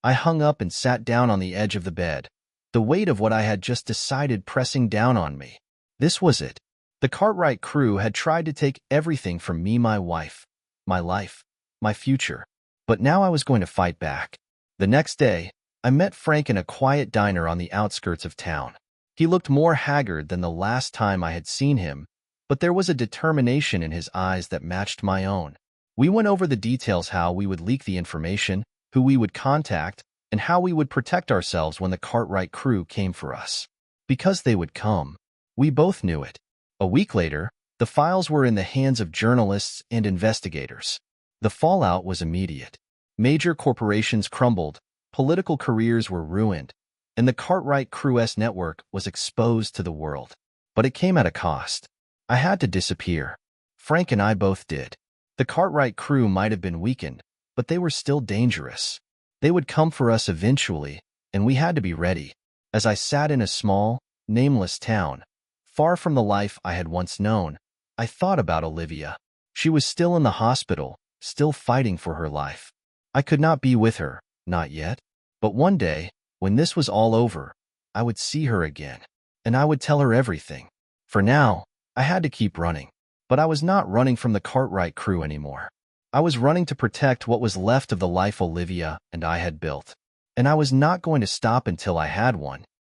[SPEAKER 1] I hung up and sat down on the edge of the bed, the weight of what I had just decided pressing down on me. This was it. The Cartwright crew had tried to take everything from me, my wife, my life, my future. But now I was going to fight back. The next day, I met Frank in a quiet diner on the outskirts of town. He looked more haggard than the last time I had seen him, but there was a determination in his eyes that matched my own. We went over the details: how we would leak the information, who we would contact, and how we would protect ourselves when the Cartwright crew came for us. Because they would come. We both knew it. A week later, the files were in the hands of journalists and investigators. The fallout was immediate. Major corporations crumbled, political careers were ruined, and the Cartwright crew's network was exposed to the world. But it came at a cost. I had to disappear. Frank and I both did. The Cartwright crew might have been weakened, but they were still dangerous. They would come for us eventually, and we had to be ready. As I sat in a small, nameless town, far from the life I had once known, I thought about Olivia. She was still in the hospital, still fighting for her life. I could not be with her, not yet. But one day, when this was all over, I would see her again, and I would tell her everything. For now, I had to keep running. But I was not running from the Cartwright crew anymore. I was running to protect what was left of the life Olivia and I had built. And I was not going to stop until I had one.